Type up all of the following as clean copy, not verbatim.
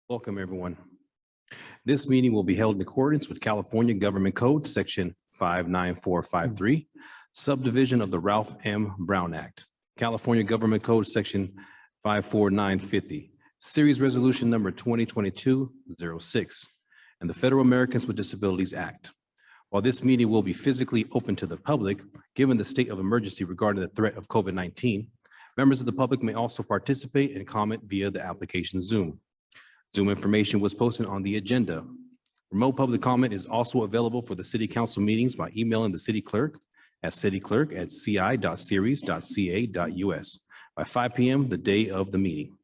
Welcome, everyone. This meeting will be held in accordance with California Government Code, Section 59453, subdivision of the Ralph M. Brown Act, California Government Code, Section 54950, Series Resolution Number 2022-06, and the Federal Americans with Disabilities Act. While this meeting will be physically open to the public, given the state of emergency regarding the threat of COVID-19, members of the public may also participate and comment via the application Zoom. Zoom information was posted on the agenda. Remote public comment is also available for the city council meetings by emailing the city clerk at cityclerk@ci.series.ca.us by 5 p.m. the day of the meeting.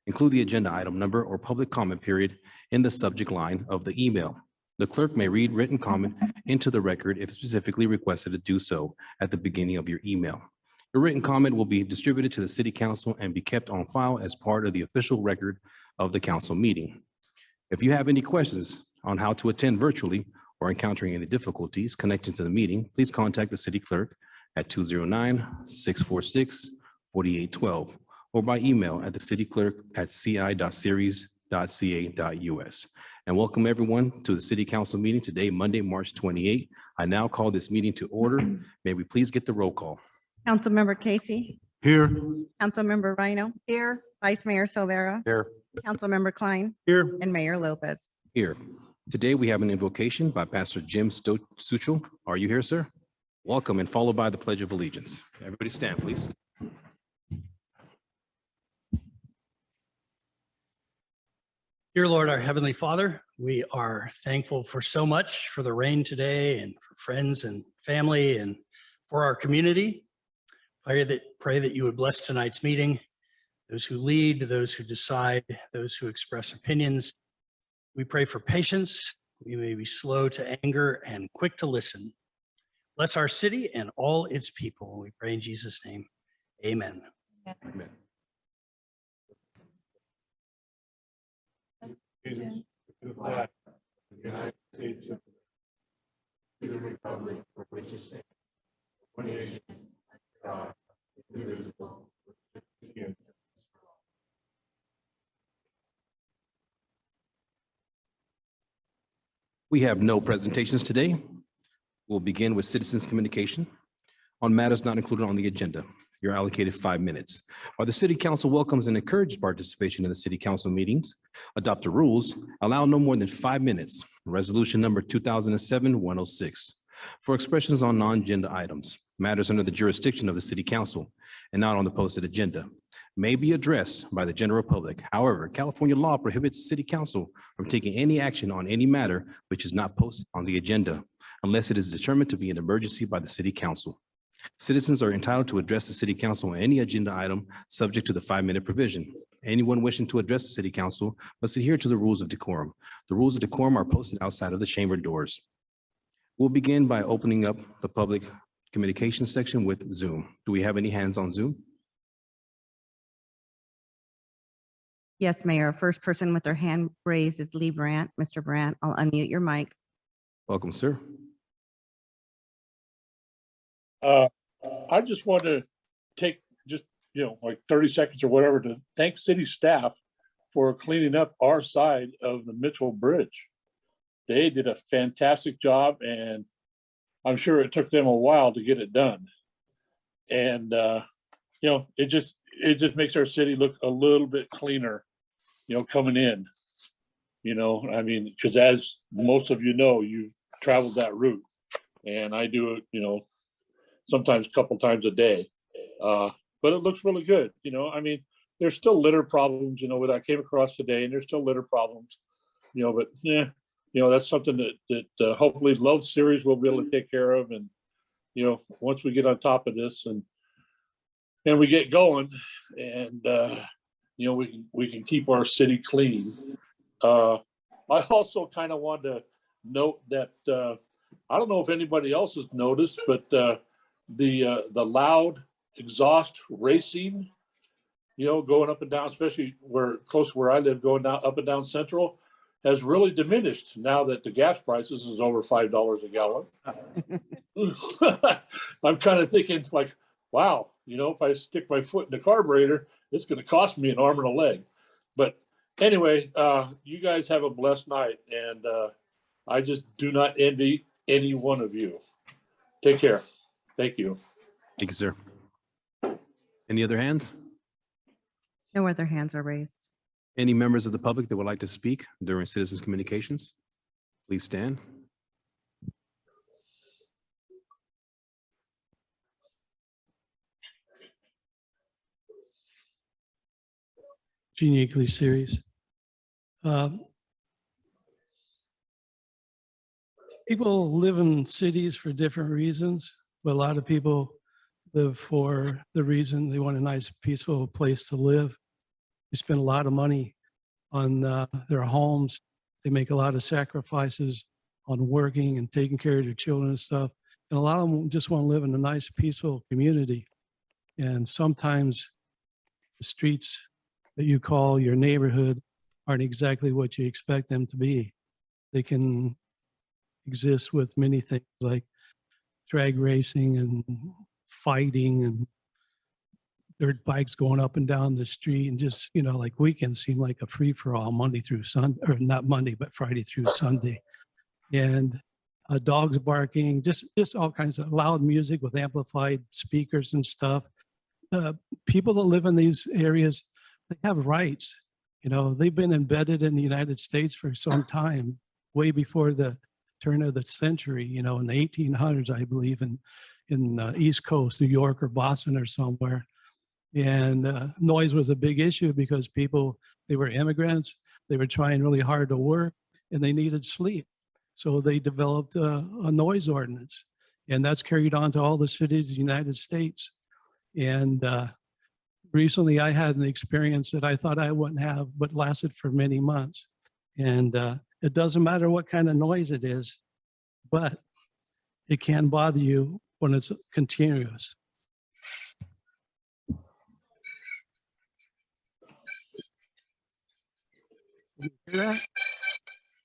Include the agenda item number or public comment period in the subject line of the email. The clerk may read written comment into the record if specifically requested to do so at the beginning of your email. Your written comment will be distributed to the city council and be kept on file as part of the official record of the council meeting. If you have any questions on how to attend virtually or encountering any difficulties connecting to the meeting, please contact the city clerk at 209-646-4812 or by email at thecityclerk@ci.series.ca.us. And welcome everyone to the city council meeting today, Monday, March 28. I now call this meeting to order. May we please get the roll call? Councilmember Casey, Here. Councilmember Rhino. Here. Vice Mayor Silvera, Here. Councilmember Klein, Here. and Mayor Lopez. Here. Today we have an invocation by Pastor Jim Suchel. Are you here, sir? Welcome, and followed by the Pledge of Allegiance. Everybody stand, please. Dear Lord, our Heavenly Father, we are thankful for so much, for the rain today and for friends and family and for our community. Pray that you would bless tonight's meeting, those who lead, those who decide, those who express opinions. We pray for patience. We may be slow to anger and quick to listen. Bless our city and all its people. We pray in Jesus' name. Amen. Amen. To the flag of the United States of America, to the republic for which it stands, one nation, God, indivisible, with liberty and justice for all. We have no presentations today. We'll begin with citizens' communication on matters not included on the agenda. You're allocated 5 minutes. While the city council welcomes and encourages participation in the city council meetings, adopt the rules, allow no more than 5 minutes. Resolution number 2007-106 for expressions on non-agenda items, matters under the jurisdiction of the city council and not on the posted agenda, may be addressed by the general public. However, California law prohibits the city council from taking any action on any matter which is not posted on the agenda unless it is determined to be an emergency by the city council. Citizens are entitled to address the city council on any agenda item subject to the 5-minute provision. Anyone wishing to address the city council must adhere to the rules of decorum. The rules of decorum are posted outside of the chamber doors. We'll begin by opening up the public communications section with Zoom. Do we have any hands on Zoom? Yes, Mayor. First person with their hand raised is Lee Brandt. Mr. Brandt, I'll unmute your mic. Welcome, sir. I just want to take like 30 seconds or whatever to thank city staff for cleaning up our side of the Mitchell Bridge. They did a fantastic job, and I'm sure it took them a while to get it done. And it just makes our city look a little bit cleaner, coming in. I mean, because as most of you know, you've traveled that route, and I do it, sometimes a couple times a day. But it looks really good. I mean, there's still litter problems, what I came across today, and there's still litter problems, but that's something that hopefully Love Series will be able to take care of. And, once we get on top of this and we get going and, we can keep our city clean. I also kind of wanted to note that, I don't know if anybody else has noticed, but the loud exhaust racing, going up and down, especially close to where I live, going down up and down Central, has really diminished now that the gas prices is over $5 a gallon. I'm kind of thinking like, wow, if I stick my foot in the carburetor, it's going to cost me an arm and a leg. But Anyway, you guys have a blessed night, and I just do not envy any one of you. Take care. Thank you. Thank you, sir. Any other hands? No other hands are raised. Any members of the public that would like to speak during citizens' communications? Please stand. Uniquely serious. People live in cities for different reasons, but a lot of people live for the reason they want a nice, peaceful place to live. They spend a lot of money on their homes. They make a lot of sacrifices on working and taking care of their children and stuff. And a lot of them just want to live in a nice, peaceful community. And sometimes the streets that you call your neighborhood aren't exactly what you expect them to be. They can exist with many things like drag racing and fighting and dirt bikes going up and down the street, and just, you know, like weekends seem like a free for all Monday through Sunday, or not Monday, but Friday through Sunday. And dogs barking, just all kinds of loud music with amplified speakers and stuff. People that live in these areas, they have rights. You know, they've been embedded in the United States for some time, way before the turn of the century, you know, in the 1800s, I believe, in the East Coast, New York or Boston or somewhere. And noise was a big issue because people, they were immigrants, they were trying really hard to work, and they needed sleep. So they developed a noise ordinance, and that's carried on to all the cities of the United States. And recently I had an experience that I thought I wouldn't have, but lasted for many months. And it doesn't matter what kind of noise it is, but it can bother you when it's continuous. You hear that?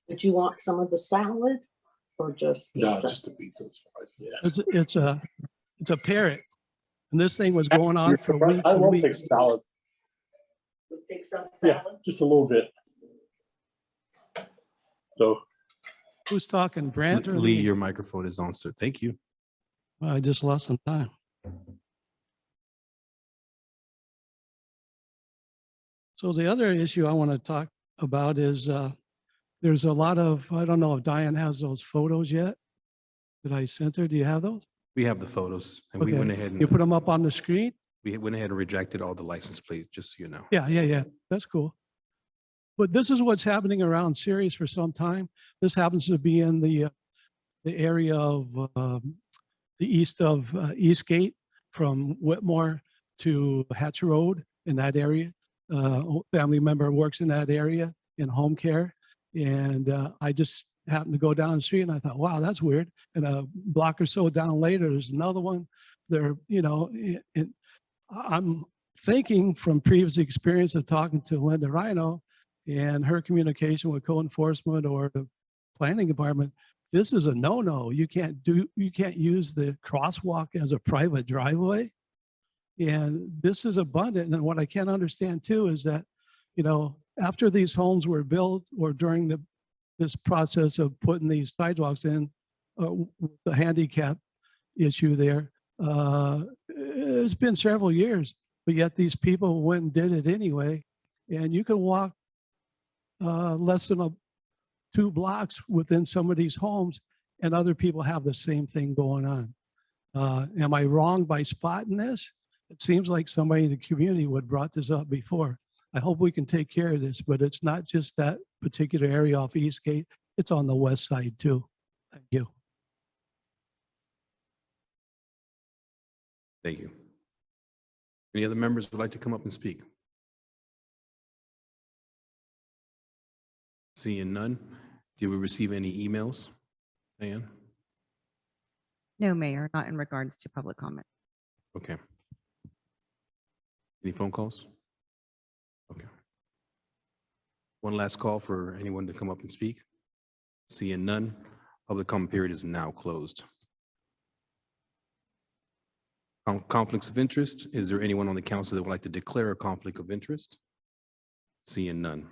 Did you want some of the salad or just No, pizza? just a pizza. Yeah. It's a parrot. And this thing was going on for weeks I and love weeks. big salad. Take some Yeah, salad? just a little bit. So Who's talking, Brant or Lee, me? your microphone is on, sir. Thank you. Well, I just lost some time. So the other issue I want to talk about is there's a lot of, I don't know if Diane has those photos yet that I sent her. Do you have those? We have the photos, and we Okay. went ahead You put and them up on the screen? we went ahead and rejected all the license plates, just so you know. Yeah. That's cool. But this is what's happening around Ceres for some time. This happens to be in the area of the east of Eastgate, from Whitmore to Hatch Road, in that area. Family member works in that area in home care. And I just happened to go down the street and I thought, wow, that's weird. And a block or so down later, there's another one there, you know, I'm thinking from previous experience of talking to Linda Rhino and her communication with code enforcement or the planning department, this is a no-no. You can't use the crosswalk as a private driveway. And this is abundant. And what I can't understand too is that, you know, after these homes were built or during this process of putting these sidewalks in, the handicap issue there, it's been several years, but yet these people went and did it anyway. And you can walk less than 2 blocks within some of these homes, and other people have the same thing going on. Am I wrong by spotting this? It seems like somebody in the community would brought this up before. I hope we can take care of this, but it's not just that particular area off Eastgate. It's on the west side too. Thank you. Thank you. Any other members would like to come up and speak? Seeing none, did we receive any emails? Diane? No, Mayor, not in regards to public comment. Okay. Any phone calls? Okay. One last call for anyone to come up and speak. Seeing none, public comment period is now closed. Conflicts of interest. Is there anyone on the council that would like to declare a conflict of interest? Seeing none.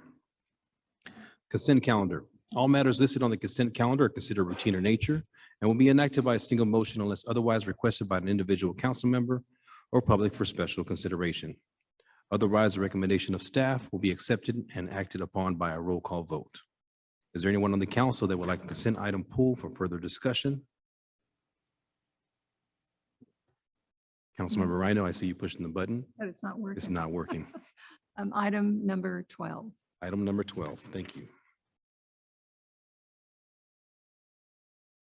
Consent calendar. All matters listed on the consent calendar are considered routine in nature and will be enacted by a single motion unless otherwise requested by an individual council member or public for special consideration. Otherwise, the recommendation of staff will be accepted and acted upon by a roll call vote. Is there anyone on the council that would like a consent item pulled for further discussion? Councilmember Rhino, I see you pushing the button. But it's not working. It's not working. Item number 12. Item number 12. Thank you.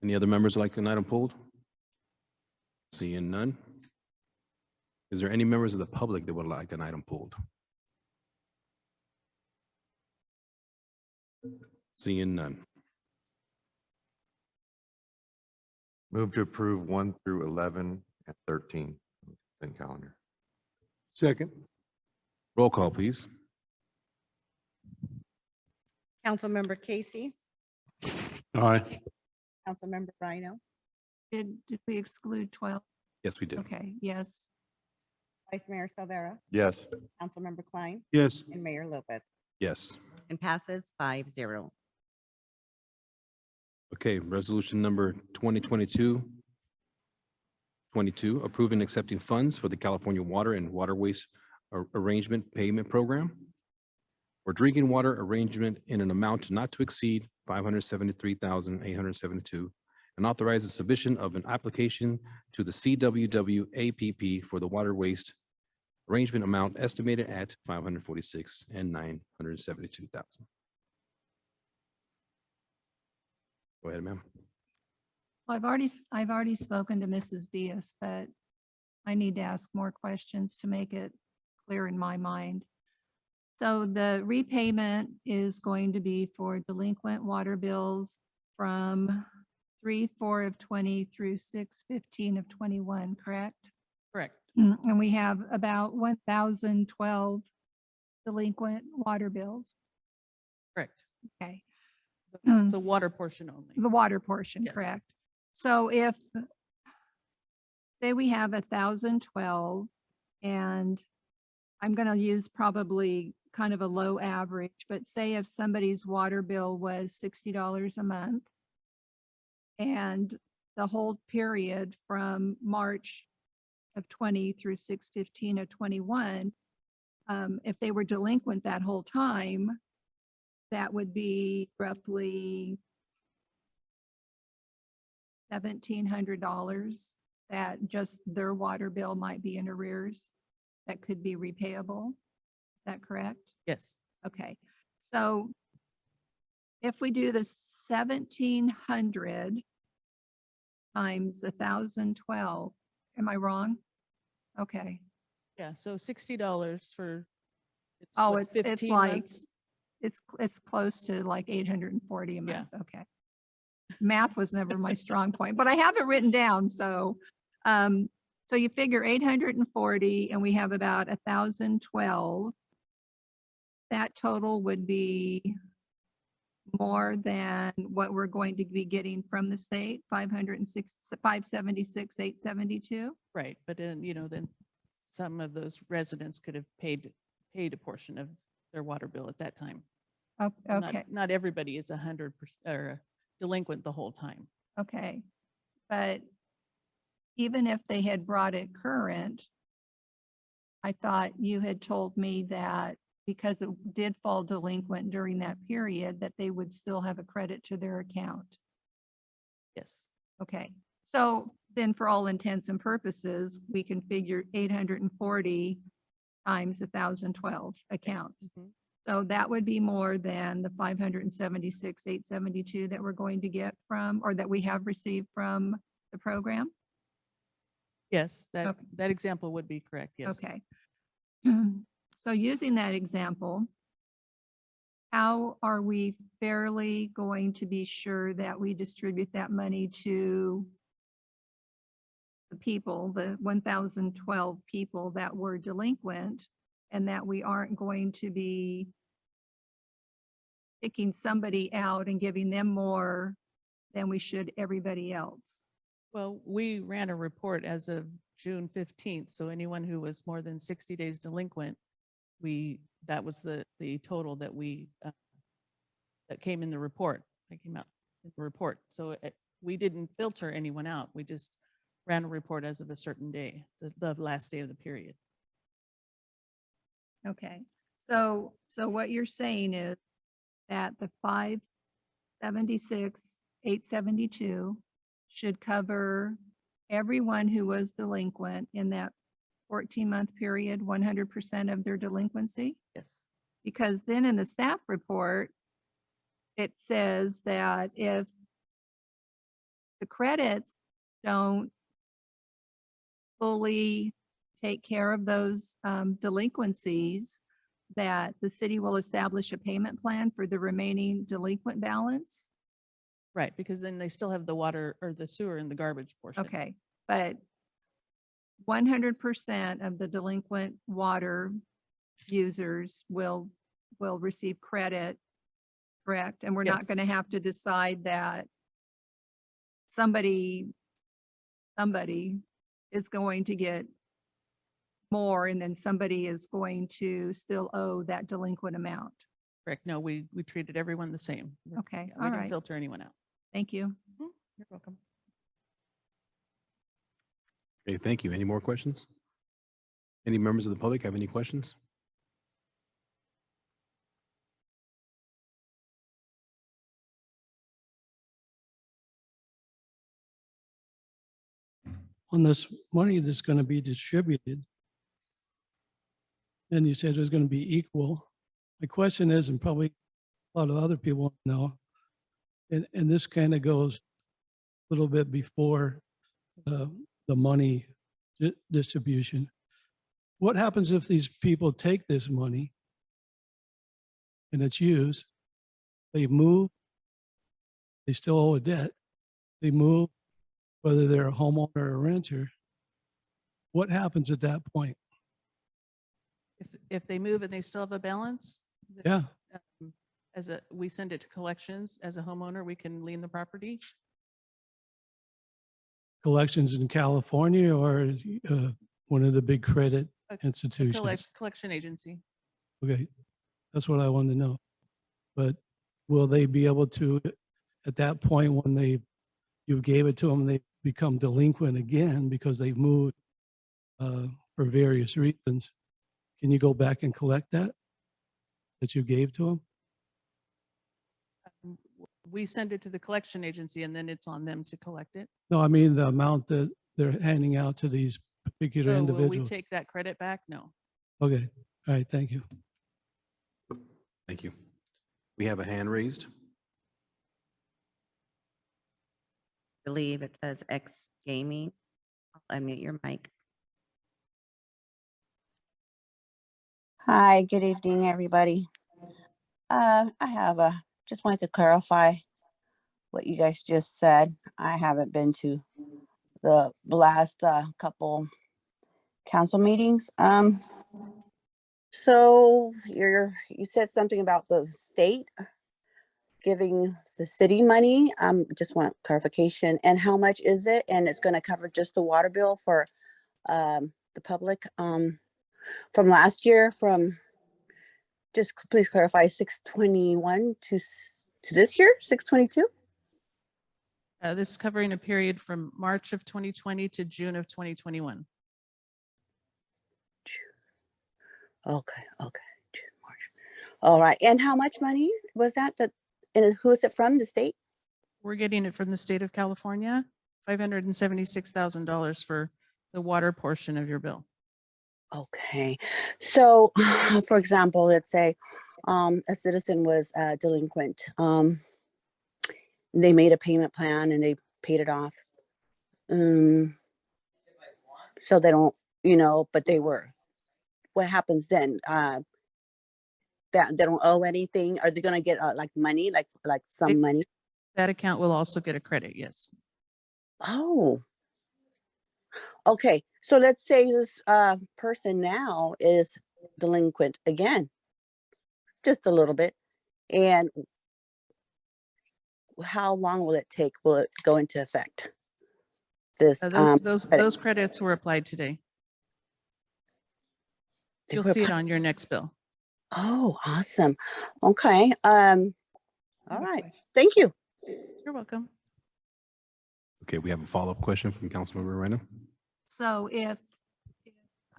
Any other members would like an item pulled? Seeing none. Is there any members of the public that would like an item pulled? Seeing none. Move to approve 1 through 11 and 13 consent calendar. Second. Roll call, please. Councilmember Casey, Aye. Councilmember Rhino, Did we exclude 12? Yes, we did. Okay, yes. Vice Mayor Silvera, Yes. Councilmember Klein, Yes. and Mayor Lopez, Yes. and passes 5-0. Okay, resolution number 2022-22, approving and accepting funds for the California Water and Water Waste Arrangement Payment Program for drinking water arrangement in an amount not to exceed $573,872, and authorize the submission of an application to the CWW-APP for the water waste arrangement amount estimated at $546,972. Go ahead, ma'am. Well, I've already spoken to Mrs. Diaz, but I need to ask more questions to make it clear in my mind. So the repayment is going to be for delinquent water bills from 3/4 of 20 through 6/15 of 21, correct? Correct. And we have about 1,012 delinquent water bills. Correct. Okay. It's a water portion only. The water portion, Yes. correct? So if, say we have 1,012, and I'm going to use probably kind of a low average, but say if somebody's water bill was $60 a month, and the whole period from March of 20 through 6/15 of 21, if they were delinquent that whole time, that would be roughly $1,700 that just their water bill might be in arrears that could be repayable. Is that correct? Yes. Okay, so if we do the 1,700 times 1,012, am I wrong? Okay. Yeah. So $60 for. Oh, what, it's 15 like, months? it's close to like 840 a Yeah. month. Okay. Math was never my strong point, but I have it written down. So, so you figure 840 and we have about 1,012. That total would be more than what we're going to be getting from the state, 576, 872. Right. But then, then some of those residents could have paid a portion of their water bill at that time. So Okay. Not everybody is 100% or delinquent the whole time. Okay, but even if they had brought it current, I thought you had told me that because it did fall delinquent during that period, that they would still have a credit to their account. Yes. Okay, so then for all intents and purposes, we can figure 840 times 1,012 accounts. Mhm. So that would be more than the 576, 872 that we're going to get from, or that we have received from the program? Yes, that, Okay. that example would be correct. Yes. Okay. So using that example, how are we fairly going to be sure that we distribute that money to the people, the 1,012 people that were delinquent, and that we aren't going to be picking somebody out and giving them more than we should everybody else? Well, we ran a report as of June 15th. So anyone who was more than 60 days delinquent, that was the total that came in the report. That came out in the report. So we didn't filter anyone out. We just ran a report as of a certain day, the last day of the period. Okay, so what you're saying is that the 576, 872 should cover everyone who was delinquent in that 14-month period, 100% of their delinquency? Yes. Because then in the staff report, it says that if the credits don't fully take care of those delinquencies, that the city will establish a payment plan for the remaining delinquent balance? Right, because then they still have the water or the sewer and the garbage portion. Okay, but 100% of the delinquent water users will receive credit, correct? And we're not Yes. going to have to decide that somebody is going to get more and then somebody is going to still owe that delinquent amount. Correct. No, we treated everyone the same. Okay, Yeah, all We didn't right. filter anyone out. Thank you. You're welcome. Okay, thank you. Any more questions? Any members of the public have any questions? On this money that's going to be distributed, and you said it's going to be equal. My question is, and probably a lot of other people want to know, and this kind of goes a little bit before the money distribution. What happens if these people take this money and it's used, they move, they still owe a debt, they move, whether they're a homeowner or a renter, what happens at that point? If they move and they still have a balance, Yeah, we send it to collections. As a homeowner, we can lien the property. collections in California or one of the big credit A institutions? collection agency. Okay, that's what I wanted to know. But will they be able to, at that point, when you gave it to them, they become delinquent again because they've moved for various reasons? Can you go back and collect that you gave to them? We send it to the collection agency and then it's on them to collect it. No, I mean the amount that they're handing out to these particular So will we individuals. take that credit back? No. Okay, all right, thank you. Thank you. We have a hand raised. Believe it says X Gaming. I'll unmute your mic. Hi, good evening, everybody. Just wanted to clarify what you guys just said. I haven't been to the last couple council meetings. So you said something about the state giving the city money. Just want clarification. And how much is it? And it's going to cover just the water bill for the public from last year, just please clarify, 621 to this year, 622? This is covering a period from March of 2020 to June of 2021. Okay, June, March. All right, and how much money was that? And who is it from, the state? We're getting it from the state of California, $576,000 for the water portion of your bill. Okay, so for example, let's say a citizen was delinquent. They made a payment plan and they paid it off. So they don't, but they were. What happens then? That they don't owe anything? Are they going to get like money, like some money? That account will also get a credit, yes. Oh. Okay, so let's say this person now is delinquent again, just a little bit. And how long will it take? Will it go into effect? This credit? Those credits were applied today. They You'll were see it applied- on your next bill. Oh, awesome. Okay. All No right. question. Thank you. You're welcome. Okay, we have a follow-up question from Councilmember Reyna. So if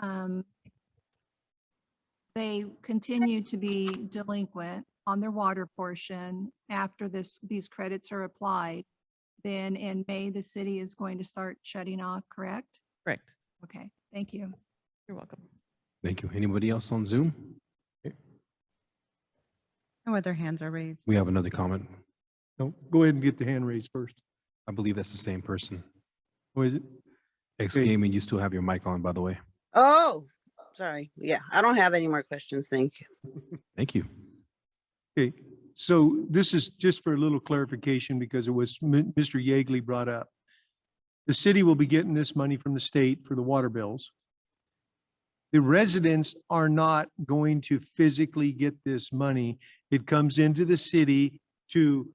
um, they continue to be delinquent on their water portion after these credits are applied, then in May, the city is going to start shutting off, correct? Correct. Okay, thank you. You're welcome. Thank you. Anybody else on Zoom? No other hands are raised. We have another comment. No, go ahead and get the hand raised first. I believe that's the same person. Who is it? Ex-gaming, you still have your mic on, by the way. Oh, sorry. Yeah, I don't have any more questions. Thank you. Thank you. Okay, so this is just for a little clarification because it was Mr. Yeagley brought up. The city will be getting this money from the state for the water bills. The residents are not going to physically get this money. It comes into the city to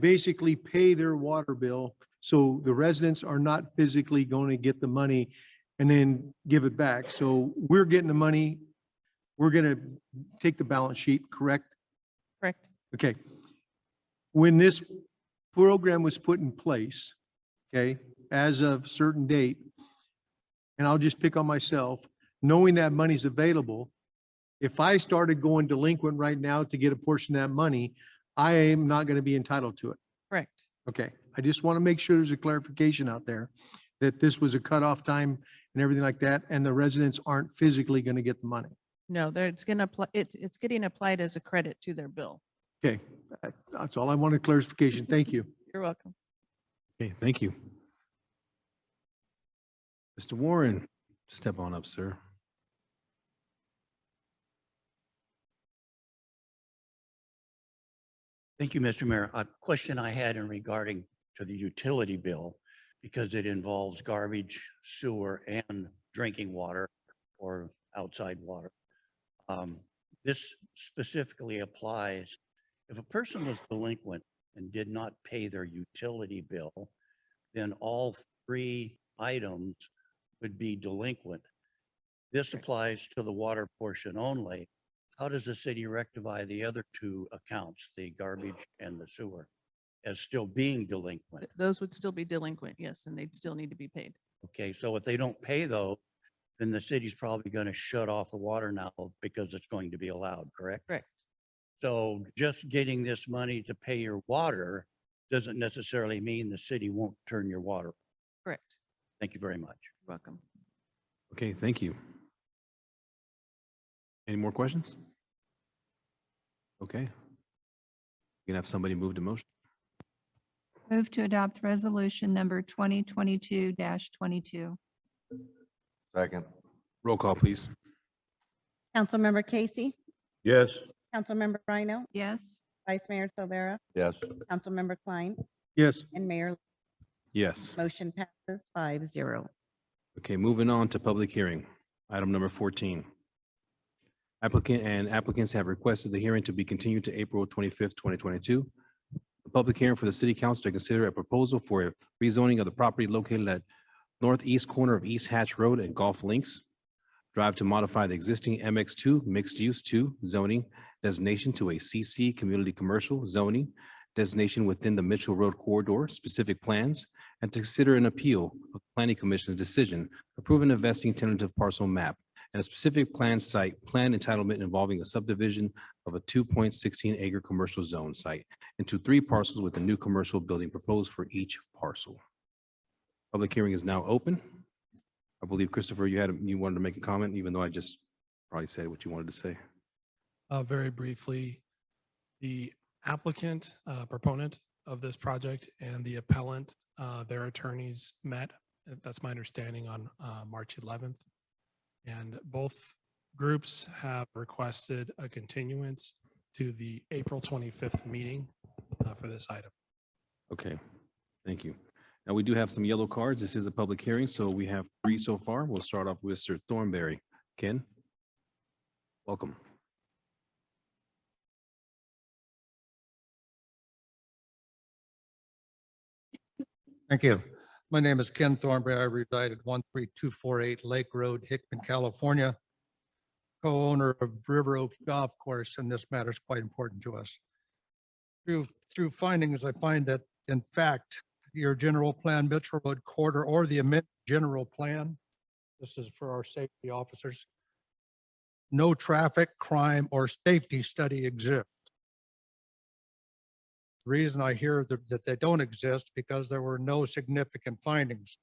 basically pay their water bill. So the residents are not physically going to get the money and then give it back. So we're getting the money. We're going to take the balance sheet, correct? Correct. Okay. When this program was put in place, okay, as of certain date, and I'll just pick on myself, knowing that money's available, if I started going delinquent right now to get a portion of that money, I am not going to be entitled to it. Correct. Okay. I just want to make sure there's a clarification out there that this was a cutoff time and everything like that, and the residents aren't physically going to get the money. No, it's gonna apply, it's getting applied as a credit to their bill. Okay. That's all I wanted clarification. Thank you. You're welcome. Okay, thank you. Mr. Warren, step on up, sir. Thank you, Mr. Mayor. A question I had in regarding to the utility bill, because it involves garbage, sewer, and drinking water or outside water. This specifically applies if a person was delinquent and did not pay their utility bill, then all three items would be delinquent. This applies to the water portion only. How does the city rectify the other two accounts, the garbage and the sewer, as still being delinquent? Those would still be delinquent, yes, and they'd still need to be paid. Okay, so if they don't pay those, then the city's probably going to shut off the water now because it's going to be allowed, correct? Correct. So just getting this money to pay your water doesn't necessarily mean the city won't turn your water off. Correct. Thank you very much. You're welcome. Okay, thank you. Any more questions? Okay. You can have somebody move the motion. Move to adopt resolution number 2022-22. Second. Roll call, please. Councilmember Casey, Yes. Councilmember Rhino, Yes, Vice Mayor Silvera, Yes. Councilmember Klein, Yes. and Mayor. Yes. Motion passes 5-0. Okay, moving on to public hearing. Item number 14. Applicants have requested the hearing to be continued to April 25th, 2022. The public hearing for the city council to consider a proposal for a rezoning of the property located at northeast corner of East Hatch Road and Golf Links Drive to modify the existing MX2 Mixed Use 2 zoning designation to a CC Community Commercial zoning designation within the Mitchell Road corridor, specific plans, and to consider an appeal of Planning Commission's decision approving a vesting tentative parcel map and a specific plan site plan entitlement involving a subdivision of a 2.16 acre commercial zone site into 3 parcels with a new commercial building proposed for each parcel. Public hearing is now open. I believe, Christopher, you wanted to make a comment, even though I just probably said what you wanted to say. Very briefly, the applicant, proponent of this project and the appellant, their attorneys met, that's my understanding, on March 11th. And both groups have requested a continuance to the April 25th meeting for this item. Okay, thank you. Now, we do have some yellow cards. This is a public hearing, so we have 3 so far. We'll start off with Sir Thornberry. Ken, welcome. Thank you. My name is Ken Thornberry. I reside at 13248 Lake Road, Hickman, California. Co-owner of River Oaks Golf Course, and this matter is quite important to us. through findings, I find that in fact, your general plan, Mitchell Road corridor, or the amended general plan, this is for our safety officers, no traffic, crime, or safety study exists. The reason I hear that they don't exist because there were no significant findings.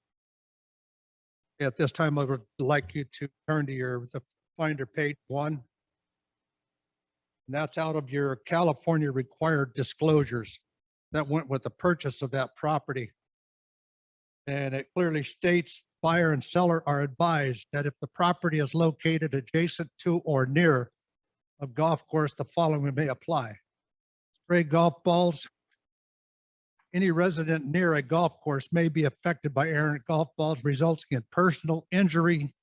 At this time, I would like you to turn to the Finder page 1. And that's out of your California required disclosures that went with the purchase of that property. And it clearly states buyer and seller are advised that if the property is located adjacent to or near a golf course, the following may apply. Stray golf balls. Any resident near a golf course may be affected by errant golf balls, resulting in personal injury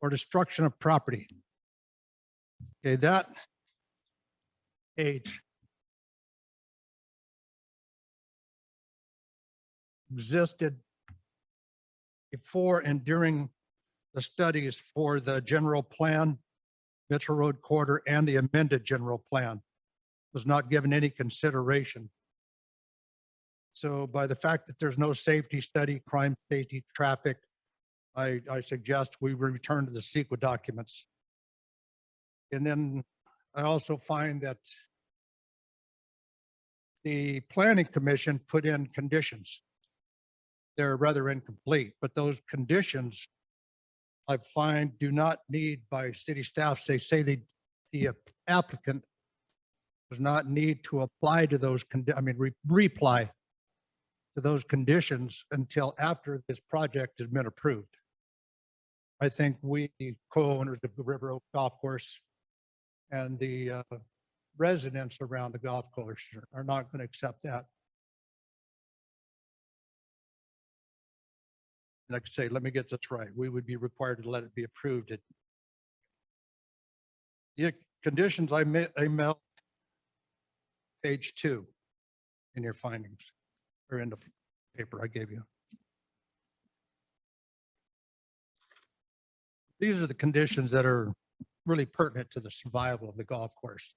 or destruction of property. Okay, that page existed before and during the studies for the general plan, Mitchell Road corridor, and the amended general plan. Was not given any consideration. So by the fact that there's no safety study, crime, safety, traffic, I suggest we return to the CEQA documents. And then I also find that the planning commission put in conditions. They're rather incomplete, but those conditions I find do not need by city staff. They say the applicant does not need to apply to those, reply to those conditions until after this project has been approved. I think we, the co-owners of the River Oak Golf Course and the residents around the golf course are not going to accept that. Like I say, let me get this right. We would be required to let it be approved. The conditions I mailed page 2 in your findings or in the paper I gave you. These are the conditions that are really pertinent to the survival of the golf course.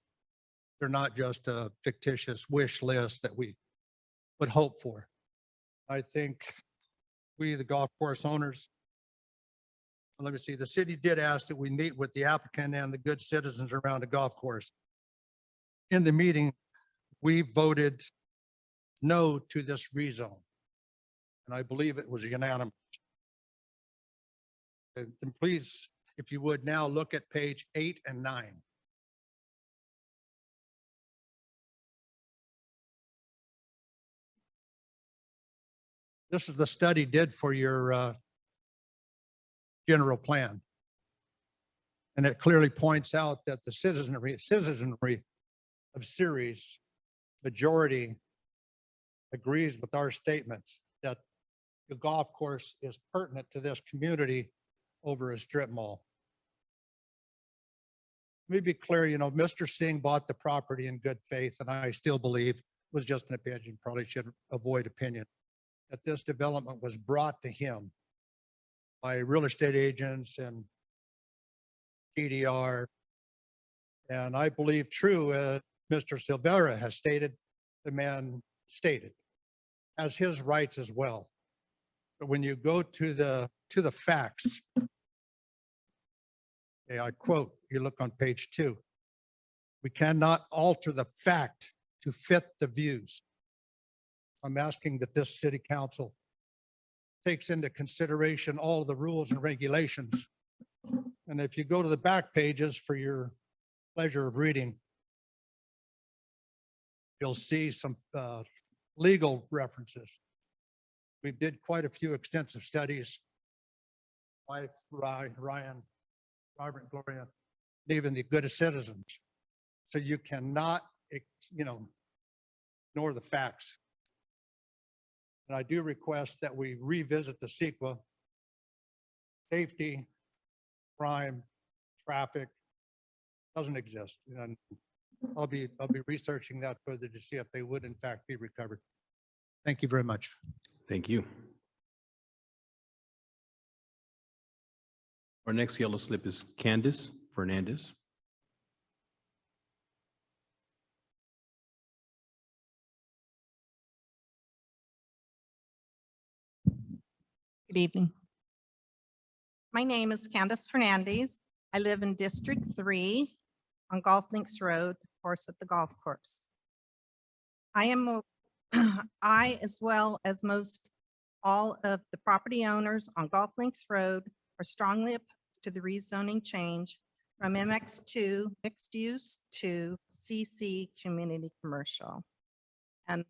They're not just a fictitious wish list that we would hope for. I think we, the golf course owners, let me see, the city did ask that we meet with the applicant and the good citizens around the golf course. In the meeting, we voted no to this rezone. And I believe it was unanimous. And please, if you would now look at page 8 and 9. This is the study did for your general plan. And it clearly points out that the citizenry of Ceres majority agrees with our statements that the golf course is pertinent to this community over a strip mall. Let me be clear, Mr. Singh bought the property in good faith, and I still believe was just an opinion, probably should avoid opinion, that this development was brought to him by real estate agents and TDR. And I believe true, Mr. Silvera has stated, the man stated, has his rights as well. But when you go to the facts, okay, I quote, you look on page 2, we cannot alter the fact to fit the views. I'm asking that this city council takes into consideration all the rules and regulations. And if you go to the back pages for your pleasure of reading, you'll see some legal references. We did quite a few extensive studies. Wife, Ryan, Robert, Gloria, and even the good citizens. So you cannot, ignore the facts. And I do request that we revisit the CEQA. Safety, crime, traffic doesn't exist. And I'll be researching that further to see if they would in fact be recovered. Thank you very much. Thank you. Our next yellow slip is Candace Fernandez. Good evening. My name is Candace Fernandez. I live in District 3 on Golf Links Road, of course, at the golf course. I, as well as most all of the property owners on Golf Links Road, are strongly opposed to the rezoning change from MX2 mixed use to CC community commercial. And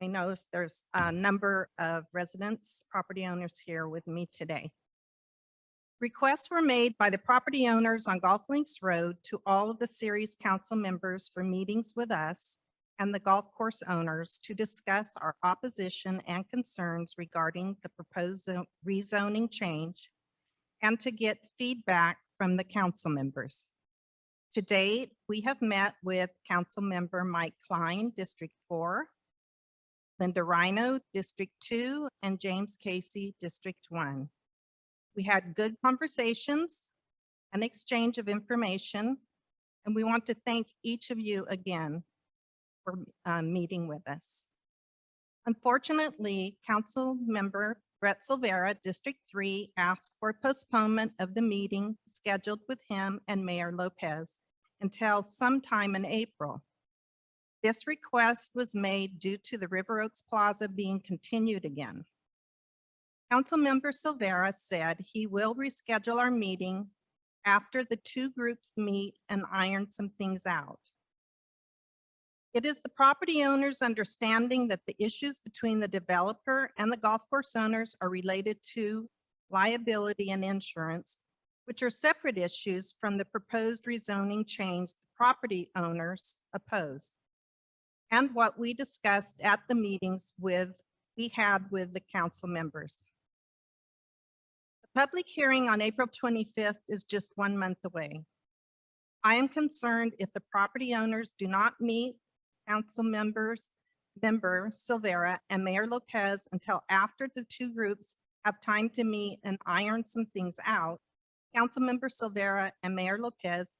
I know there's a number of residents, property owners here with me today. Requests were made by the property owners on Golf Links Road to all of the series council members for meetings with us and the golf course owners to discuss our opposition and concerns regarding the proposed rezoning change and to get feedback from the council members. To date, we have met with Council Member Mike Klein, District 4, Linda Rhino, District 2, and James Casey, District 1. We had good conversations and exchange of information, and we want to thank each of you again for meeting with us. Unfortunately, Council Member Brett Silvera, District 3, asked for a postponement of the meeting scheduled with him and Mayor Lopez until sometime in April. This request was made due to the River Oaks Plaza being continued again. Councilmember Silvera said he will reschedule our meeting after the two groups meet and iron some things out. It is the property owner's understanding that the issues between the developer and the golf course owners are related to liability and insurance, which are separate issues from the proposed rezoning change the property owners oppose, and what we discussed at the meetings we had with the council members. The public hearing on April 25th is just 1 month away. I am concerned if the property owners do not meet member Silvera and Mayor Lopez until after the two groups have time to meet and iron some things out, Councilmember Silvera and Mayor Lopez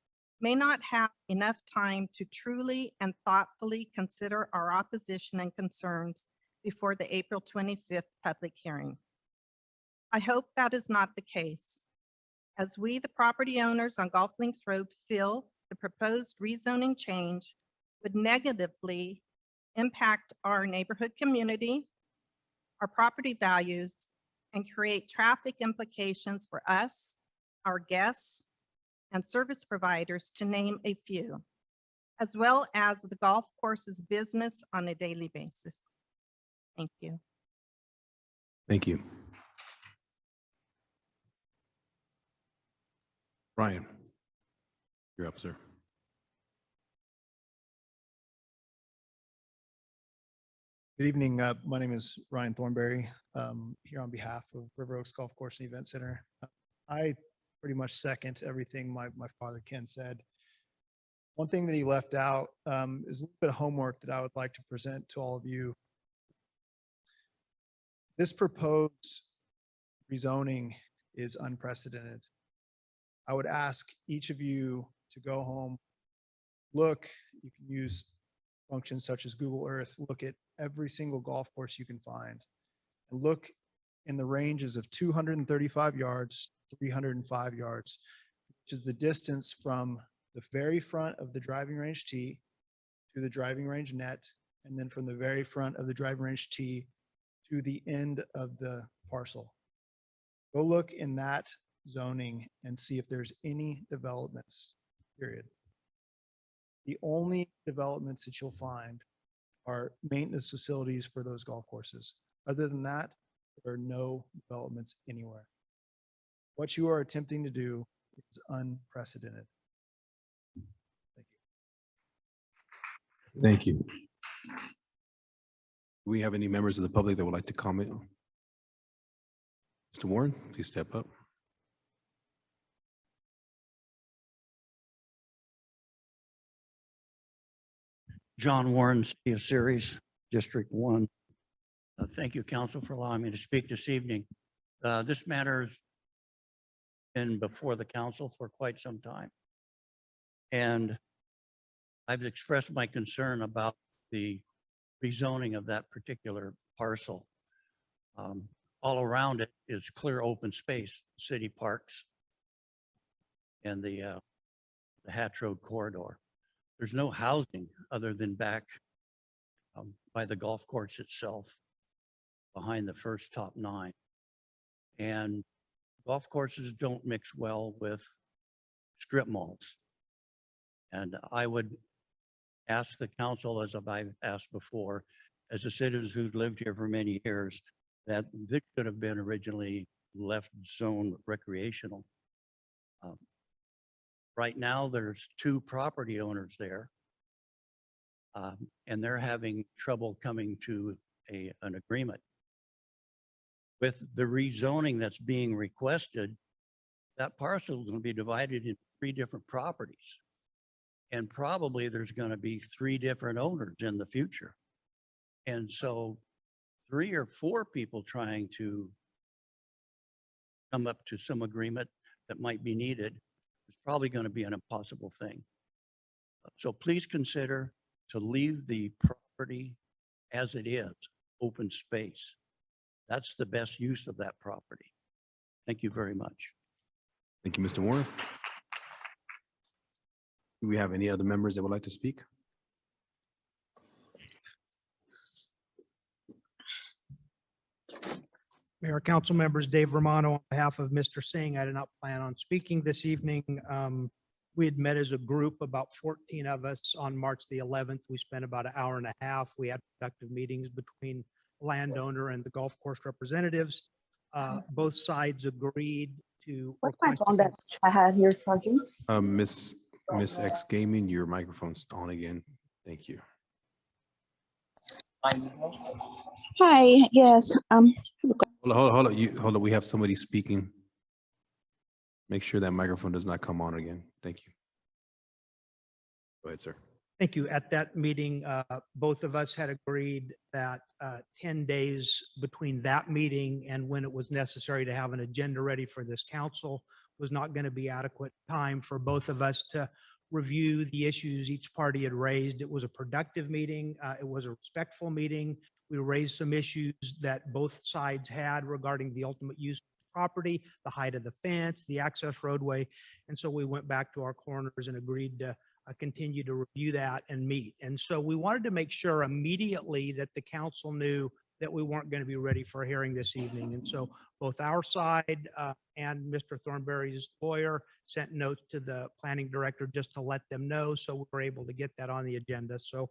may not have enough time to truly and thoughtfully consider our opposition and concerns before the April 25th public hearing. I hope that is not the case, as we, the property owners on Golf Links Road, feel the proposed rezoning change would negatively impact our neighborhood community, our property values, and create traffic implications for us, our guests, and service providers, to name a few, as well as the golf course's business on a daily basis. Thank you. Thank you. Ryan, you're up, sir. Good evening. My name is Ryan Thornberry, here on behalf of River Oaks Golf Course and Event Center. I pretty much second everything my father Ken said. One thing that he left out is a little bit of homework that I would like to present to all of you. This proposed rezoning is unprecedented. I would ask each of you to go home, look, you can use functions such as Google Earth, look at every single golf course you can find, and look in the ranges of 235 yards, 305 yards, which is the distance from the very front of the driving range tee to the driving range net, and then from the very front of the driving range tee to the end of the parcel. Go look in that zoning and see if there's any developments, period. The only developments that you'll find are maintenance facilities for those golf courses. Other than that, there are no developments anywhere. What you are attempting to do is unprecedented. Thank you. Do we have any members of the public that would like to comment? Mr. Warren, please step up. John Warren, City of Ceres, District 1. Thank you, Council, for allowing me to speak this evening. This matter has been before the council for quite some time. And I've expressed my concern about the rezoning of that particular parcel. all around it is clear open space, city parks and the Hatch Road corridor. There's no housing other than back by the golf course itself, behind the first top 9. And golf courses don't mix well with strip malls. And I would ask the council, as I've asked before, as a citizen who's lived here for many years, that this should have been originally left zone recreational. Right now, there's 2 property owners there. And they're having trouble coming to an agreement. With the rezoning that's being requested, that parcel is going to be divided into 3 different properties. And probably there's going to be 3 different owners in the future. And so 3 or 4 people trying to come up to some agreement that might be needed is probably going to be an impossible thing. So please consider to leave the property as it is, open space. That's the best use of that property. Thank you very much. Thank you, Mr. Warren. Do we have any other members that would like to speak? Mayor, council members, Dave Romano on behalf of Mr. Singh. I did not plan on speaking this evening. We had met as a group, about 14 of us on March the 11th. We spent about an hour and a half. We had productive meetings between the landowner and the golf course representatives. Both sides agreed to. What's my phone that I had here charging? Miss X Gaming, your microphone's on again. Thank you. Hi, yes, Hold on. We have somebody speaking. Make sure that microphone does not come on again. Thank you. Go ahead, sir. Thank you. At that meeting, both of us had agreed that 10 days between that meeting and when it was necessary to have an agenda ready for this council was not going to be adequate time for both of us to review the issues each party had raised. It was a productive meeting. It was a respectful meeting. We raised some issues that both sides had regarding the ultimate use of the property, the height of the fence, the access roadway. And so we went back to our coroners and agreed to continue to review that and meet. And so we wanted to make sure immediately that the council knew that we weren't going to be ready for a hearing this evening. And so both our side and Mr. Thornberry's lawyer sent notes to the planning director just to let them know. So we were able to get that on the agenda. So,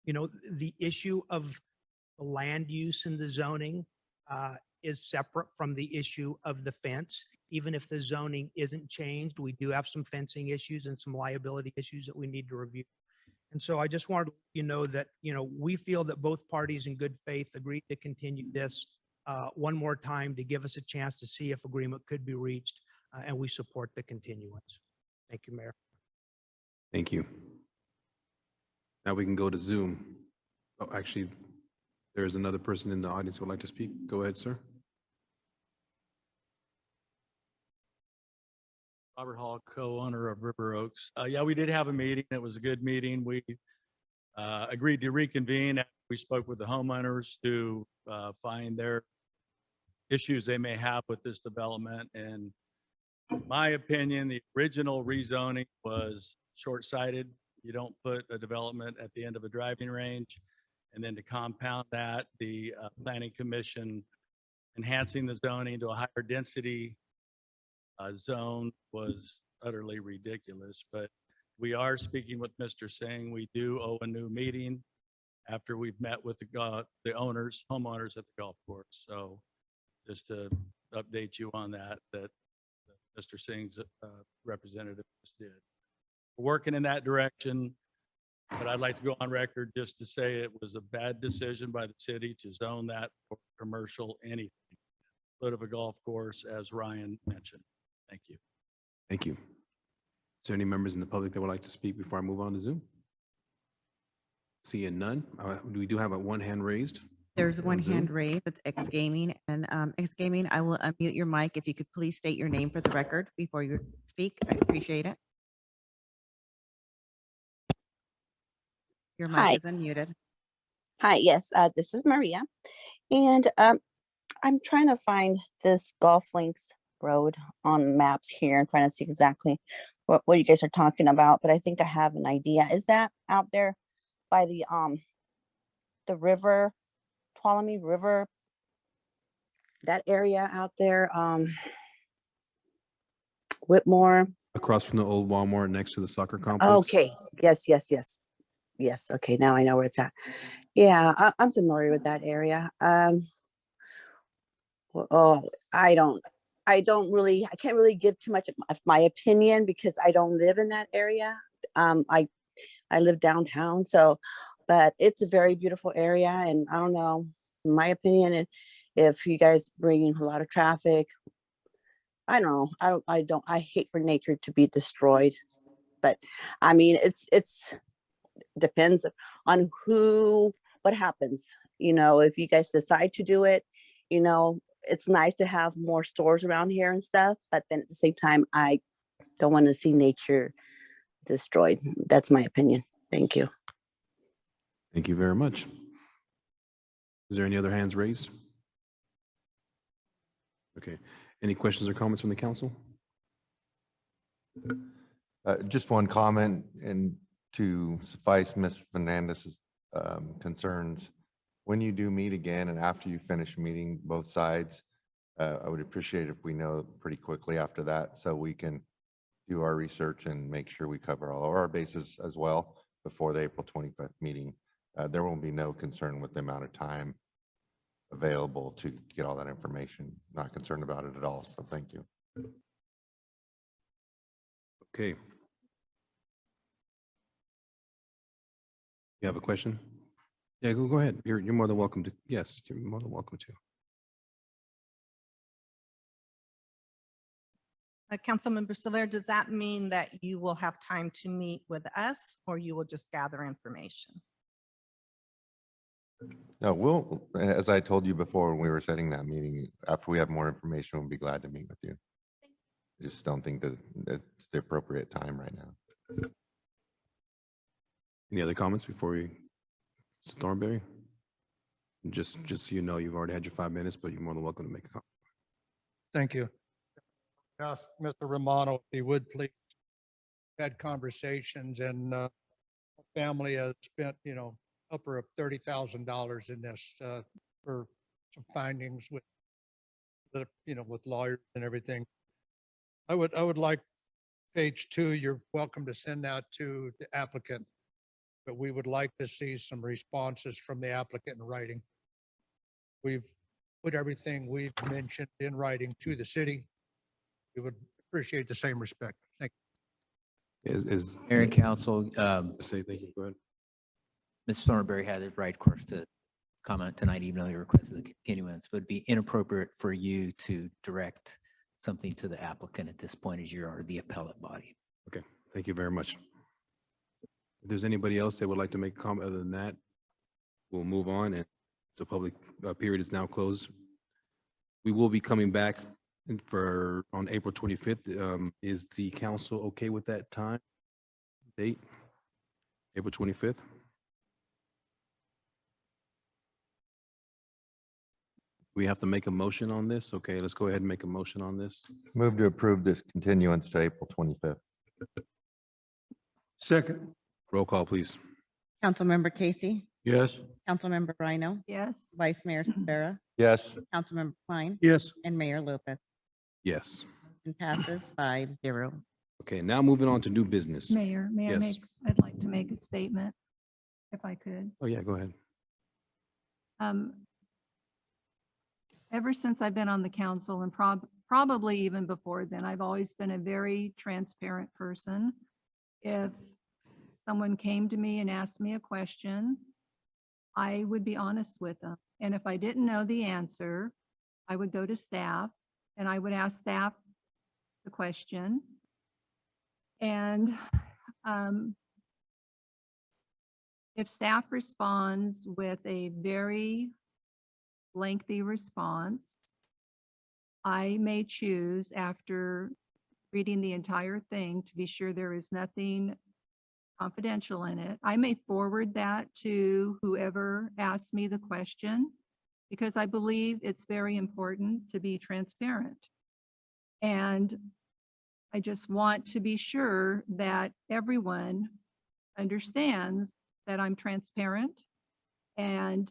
you know, the issue of the land use and the zoning is separate from the issue of the fence. Even if the zoning isn't changed, we do have some fencing issues and some liability issues that we need to review. And so I just wanted to let you know that, you know, we feel that both parties in good faith agreed to continue this one more time to give us a chance to see if agreement could be reached, and we support the continuance. Thank you, Mayor. Thank you. Now we can go to Zoom. Oh, actually, there's another person in the audience who would like to speak. Go ahead, sir. Robert Hall, co-owner of River Oaks. Yeah, we did have a meeting. It was a good meeting. We agreed to reconvene after we spoke with the homeowners to find their issues they may have with this development. And in my opinion, the original rezoning was short-sighted. You don't put a development at the end of a driving range. And then to compound that, the Planning Commission enhancing the zoning to a higher density zone was utterly ridiculous. But we are speaking with Mr. Singh. We do owe a new meeting after we've met with the homeowners at the golf course. So just to update you on that Mr. Singh's representative just did. We're working in that direction, but I'd like to go on record just to say it was a bad decision by the city to zone that for commercial anything, foot of a golf course, as Ryan mentioned. Thank you. Thank you. Is there any members in the public that would like to speak before I move on to Zoom? Seeing none, we do have one hand raised. There's one Zoom. hand raised. It's X Gaming. And X Gaming, I will unmute your mic. If you could please state your name for the record before you speak, I appreciate it. Your Hi. mic is unmuted. Hi, yes, this is Maria. And I'm trying to find this Golf Links Road on maps here and trying to see exactly what you guys are talking about, but I think I have an idea. Is that out there by the river, Tuolumne River? That area out there, Whitmore. Across from the old Walmart next to the soccer complex. Okay, yes, yes, yes. Yes, okay, now I know where it's at. Yeah, I'm familiar with that area. Oh, I can't really give too much of my opinion because I don't live in that area. I live downtown, so, but it's a very beautiful area, and I don't know, in my opinion, if you guys bring in a lot of traffic, I don't know, I hate for nature to be destroyed, but I mean, it's depends on what happens, if you guys decide to do it, it's nice to have more stores around here and stuff, but then at the same time, I don't want to see nature destroyed. That's my opinion. Thank you. Thank you very much. Is there any other hands raised? Okay. Any questions or comments from the council? Just one comment, and to suffice Ms. Fernandez's concerns, when you do meet again and after you finish meeting both sides, I would appreciate if we know pretty quickly after that so we can do our research and make sure we cover all of our bases as well before the April 25th meeting. There will be no concern with the amount of time available to get all that information. Not concerned about it at all, so thank you. Okay. You have a question? Yeah, go ahead. You're more than welcome to. Yes, you're more than welcome to. Councilmember Silver, does that mean that you will have time to meet with us or you will just gather information? No, as I told you before when we were setting that meeting, after we have more information, we'll be glad to meet with you. I just don't think that it's the appropriate time right now. Any other comments before we, Mr. Thornberry? Just so you know, you've already had your 5 minutes, but you're more than welcome to make a comment. Thank you. Ask Mr. Romano if he would please. Had conversations and family has spent, upper of $30,000 in this for some findings with lawyers and everything. I would like page 2, you're welcome to send that to the applicant, but we would like to see some responses from the applicant in writing. We've put everything we've mentioned in writing to the city. We would appreciate the same respect. Thank you. Is Mayor and council, say thank you. Go ahead. Mr. Thornberry had the right, of course, to comment tonight, even though he requested the continuance. But it'd be inappropriate for you to direct something to the applicant at this point, as you are the appellate body. Okay, thank you very much. If there's anybody else that would like to make a comment other than that, we'll move on, and the public period is now closed. We will be coming back on April 25th. Is the council okay with that time, date? April 25th? We have to make a motion on this? Okay, let's go ahead and make a motion on this. Move to approve this continuance to April 25th. Second. Roll call, please. Councilmember Casey, Yes. Councilmember Rhino, Yes. Vice Mayor Rivera, Yes. Councilmember Klein, Yes. and Mayor Lopez. Yes. And passes 5-0. Okay, now moving on to new business. Mayor, Yes. I'd like to make a statement, if I could. Oh, yeah, go ahead. Ever since I've been on the council and probably even before then, I've always been a very transparent person. If someone came to me and asked me a question, I would be honest with them. And if I didn't know the answer, I would go to staff and I would ask staff the question. And if staff responds with a very lengthy response, I may choose, after reading the entire thing, to be sure there is nothing confidential in it. I may forward that to whoever asked me the question, because I believe it's very important to be transparent. And I just want to be sure that everyone understands that I'm transparent. And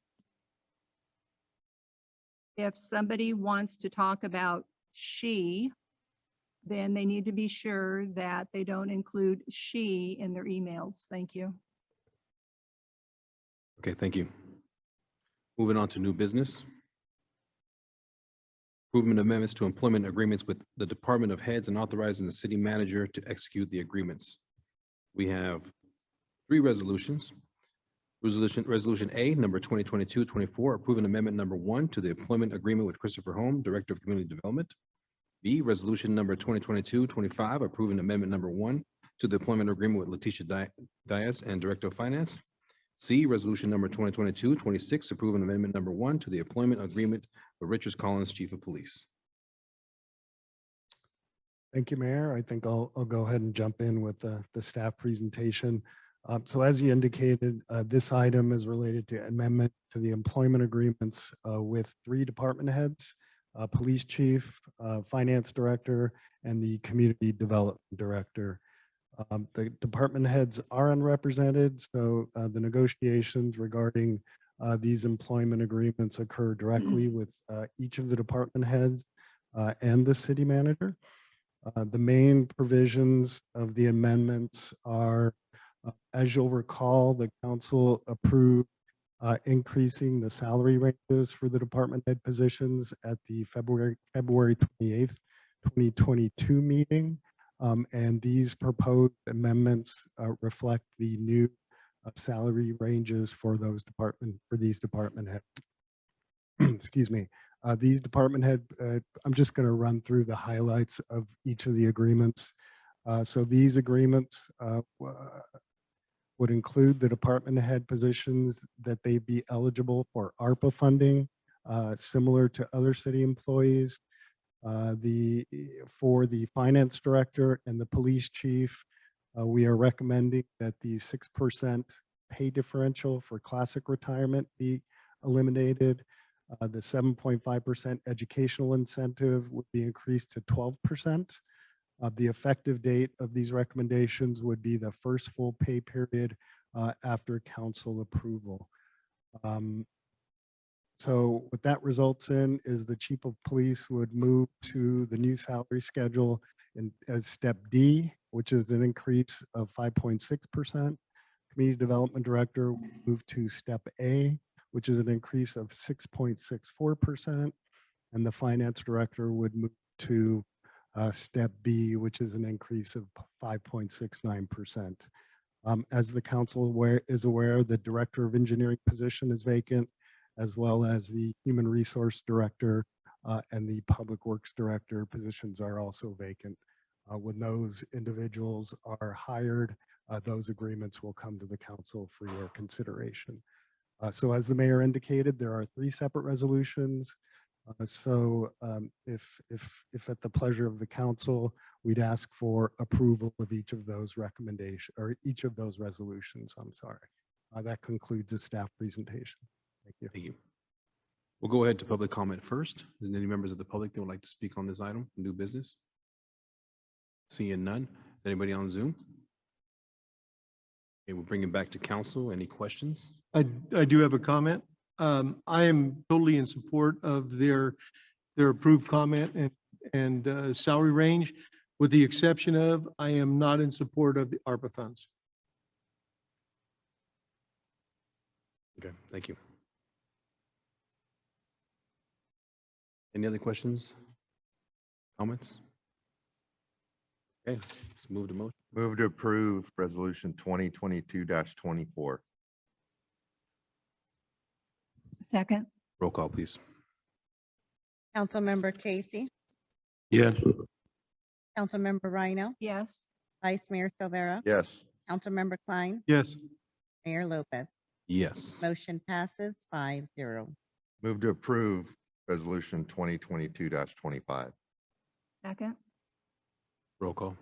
if somebody wants to talk about she, then they need to be sure that they don't include she in their emails. Thank you. Okay, thank you. Moving on to new business. Improvement amendments to employment agreements with the Department of Heads and authorizing the city manager to execute the agreements. We have three resolutions. Resolution A, number 2022-24, approving amendment number 1 to the employment agreement with Christopher Holm, Director of Community Development. B, resolution number 2022-25, approving amendment number 1 to the employment agreement with Letitia Dias and Director of Finance. C, resolution number 2022-26, approving amendment number 1 to the employment agreement with Richards Collins, Chief of Police. Thank you, Mayor. I think I'll go ahead and jump in with the staff presentation. So as you indicated, this item is related to amendment to the employment agreements with 3 department heads, Police Chief, Finance Director, and the Community Development Director. The department heads are unrepresented, so the negotiations regarding these employment agreements occur directly with each of the department heads and the city manager. The main provisions of the amendments are, as you'll recall, the council approved increasing the salary ranges for the department head positions at the February 28th, 2022 meeting. And these proposed amendments reflect the new salary ranges for these department heads. Excuse me. These department head, I'm just going to run through the highlights of each of the agreements. So these agreements would include the department head positions that they be eligible for ARPA funding, similar to other city employees. For the finance director and the police chief, we are recommending that the 6% pay differential for classic retirement be eliminated. The 7.5% educational incentive would be increased to 12%. The effective date of these recommendations would be the first full pay period after council approval. So what that results in is the chief of police would move to the new salary schedule as step D, which is an increase of 5.6%. Community development director would move to step A, which is an increase of 6.64%. And the finance director would move to step B, which is an increase of 5.69%. As the council is aware, the director of engineering position is vacant, as well as the human resource director and the public works director positions are also vacant. When those individuals are hired, those agreements will come to the council for your consideration. So as the mayor indicated, there are 3 separate resolutions. If at the pleasure of the council, we'd ask for approval of each of those recommendations or each of those resolutions. I'm sorry. That concludes the staff presentation. Thank you. Thank you. We'll go ahead to public comment first. Is there any members of the public that would like to speak on this item, new business? Seeing none. Is anybody on Zoom? Okay, we'll bring it back to council. Any questions? I do have a comment. I am totally in support of their approved comment and salary range, with the exception of I am not in support of the ARPA funds. Okay, thank you. Any other questions? Comments? Okay, let's move to motion. Move to approve resolution 2022-24. Second. Roll call, please. Councilmember Casey, Yes. Councilmember Rhino, Yes. Vice Mayor Silvera, Yes. Councilmember Klein, Yes. Mayor Lopez. Yes. Motion passes 5-0. Move to approve resolution 2022-25. Second. Roll call.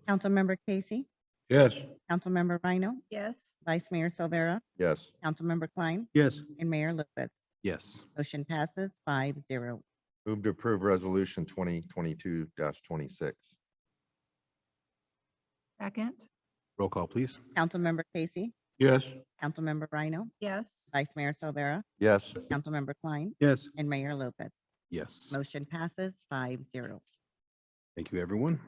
Councilmember Casey, Yes. Councilmember Rhino, Yes. Vice Mayor Silvera, Yes. Councilmember Klein, Yes. and Mayor Lopez. Yes. Motion passes 5-0. Move to approve resolution 2022-26. Second, Roll call, please. Councilmember Casey, Yes. Councilmember Rhino, yes. Vice Mayor Silvera, Yes. Councilmember Klein, Yes. and Mayor Lopez. Yes. Motion passes 5-0. Thank you, everyone.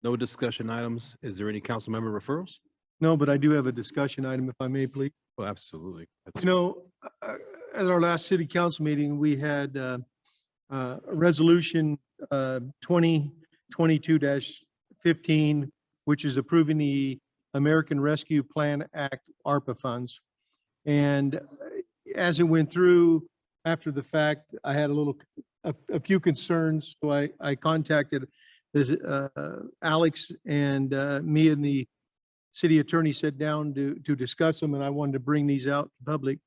No discussion items. Is there any council member referrals? No, but I do have a discussion item, if I may, please. Oh, absolutely. You know, at our last city council meeting, we had a resolution 2022-15, which is approving the American Rescue Plan Act ARPA funds. And as it went through after the fact, I had a few concerns. So I contacted Alex, and me and the city attorney sat down to discuss them, and I wanted to bring these out to public.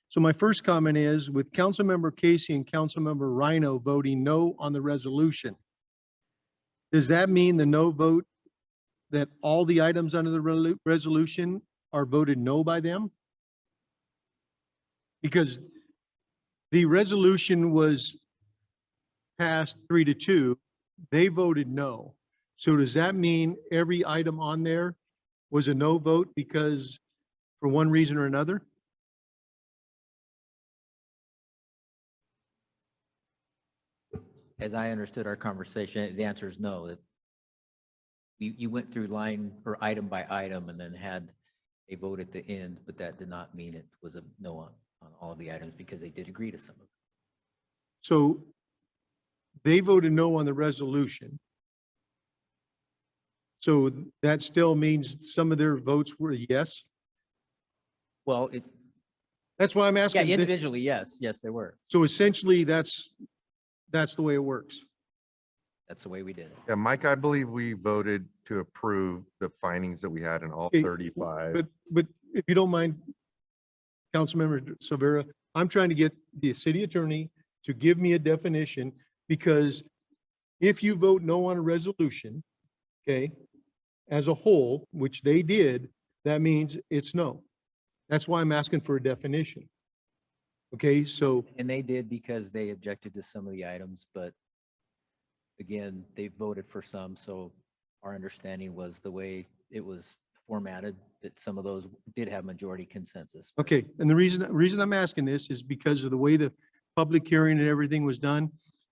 So my first comment is, with Councilmember Casey and Councilmember Rhino voting no on the resolution, does that mean the no vote, that all the items under the resolution are voted no by them? Because the resolution was passed 3-2, they voted no. So does that mean every item on there was a no vote because for one reason or another? As I understood our conversation, the answer is no. That you went through line or item by item and then had a vote at the end, but that did not mean it was a no on all of the items because they did agree to some of it. So they voted no on the resolution. So that still means some of their votes were yes? Well, That's why I'm yeah, asking. individually, yes, they were. So essentially, that's the way it works. That's the way we did it. Yeah, Mike, I believe we voted to approve the findings that we had in all Okay, 35. But if you don't mind, Councilmember Silvera, I'm trying to get the city attorney to give me a definition, because if you vote no on a resolution, okay, as a whole, which they did, that means it's no. That's why I'm asking for a definition. Okay, so, And they did because they objected to some of the items, but again, they voted for some, so our understanding was the way it was formatted, that some of those did have majority consensus. okay, and the reason I'm asking this is because of the way the public hearing and everything was done.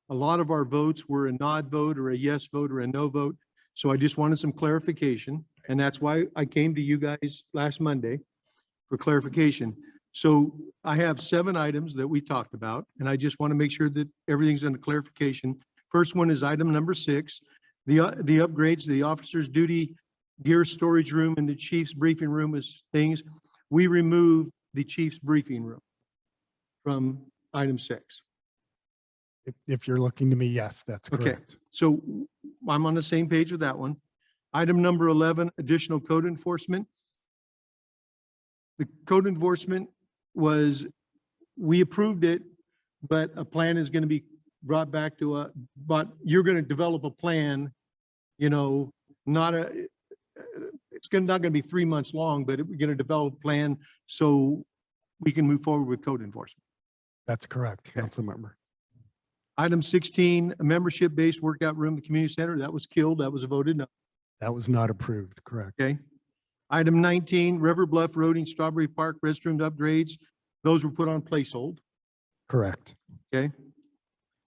A lot of our votes were a nod vote or a yes vote or a no vote. So I just wanted some clarification, and that's why I came to you guys last Monday for clarification. So I have 7 items that we talked about, and I just want to make sure that everything's under clarification. First one is item number 6, the upgrades to the officer's duty gear storage room and the chief's briefing room is things. We removed the chief's briefing room from item 6. If you're looking to me, yes, that's Okay, correct. so I'm on the same page with that one. Item number 11, additional code enforcement. The code enforcement was, we approved it, but a plan is going to be brought back to but you're going to develop a plan, not it's not going to be 3 months long, but we're going to develop a plan so we can move forward with code enforcement. That's correct, council member. Item 16, a membership-based workout room, the community center, that was killed. That was voted no. That was not approved, correct. Okay. Item 19, River Bluff Roading, Strawberry Park restroom upgrades. Those were put on placehold. Correct. Okay.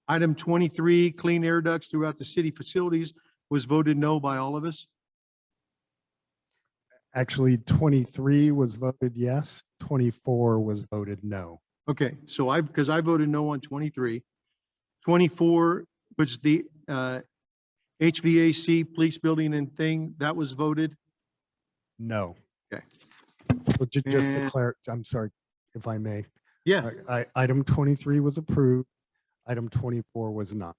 Item 23, clean air ducts throughout the city facilities was voted no by all of us. Actually, 23 was voted yes, 24 was voted no. Okay, so because I voted no on 23. 24, which is the HVAC police building and thing, that was voted. No. Okay. So just to And- clarify, I'm sorry, if I may. Yeah. Item 23 was approved. Item 24 was not.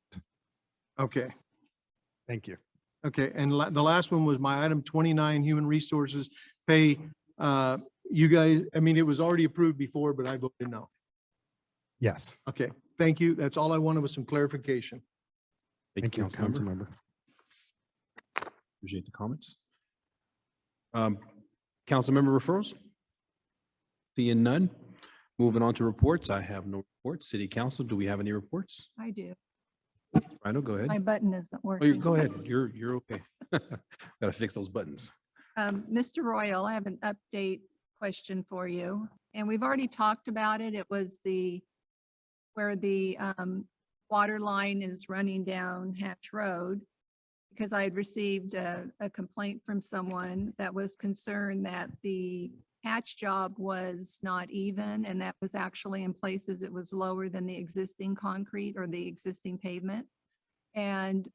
Okay. Thank you. Okay, and the last one was my item 29, human resources pay. You guys, I mean, it was already approved before, but I voted no. Yes. Okay, thank you. That's all I wanted was some clarification. Thank you, council member. Appreciate the comments. Council member referrals? Seeing none. Moving on to reports, I have no reports. City Council, do we have any reports? I do. Rhino, go ahead. My button isn't Oh, working. go ahead. You're okay. Gotta fix those buttons. Mr. Royal, I have an update question for you, and we've already talked about it. It was where the water line is running down Hatch Road, because I had received a complaint from someone that was concerned that the patch job was not even, and that was actually in places it was lower than the existing concrete or the existing pavement. And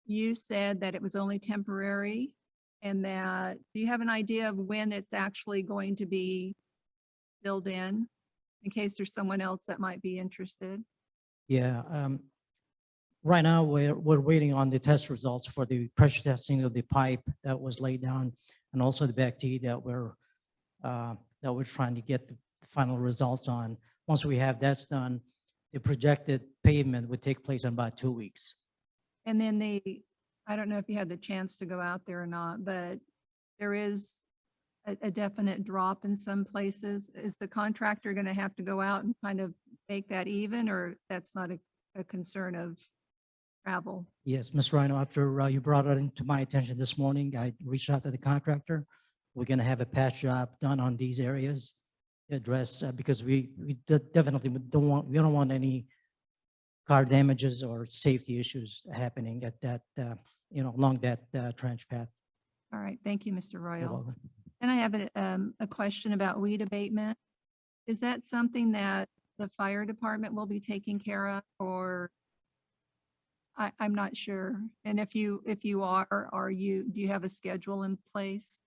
you said that it was only temporary, and that, do you have an idea of when it's actually going to be filled in case there's someone else that might be interested? Yeah, right now we're waiting on the test results for the pressure testing of the pipe that was laid down, and also the BACT that we're trying to get the final results on. Once we have that done, the projected pavement would take place in about 2 weeks. And then I don't know if you had the chance to go out there or not, but there is a definite drop in some places. Is the contractor going to have to go out and kind of make that even, or that's not a concern of travel? Yes, Ms. Rhino, after you brought it into my attention this morning, I reached out to the contractor. We're going to have a patch job done on these areas to address, because we definitely we don't want any car damages or safety issues happening at that, along that trench path. All right, thank you, Mr. You're Royal. welcome. And I have a question about weed abatement. Is that something that the fire department will be taking care of, or I'm not sure. And if you are do you have a schedule in place?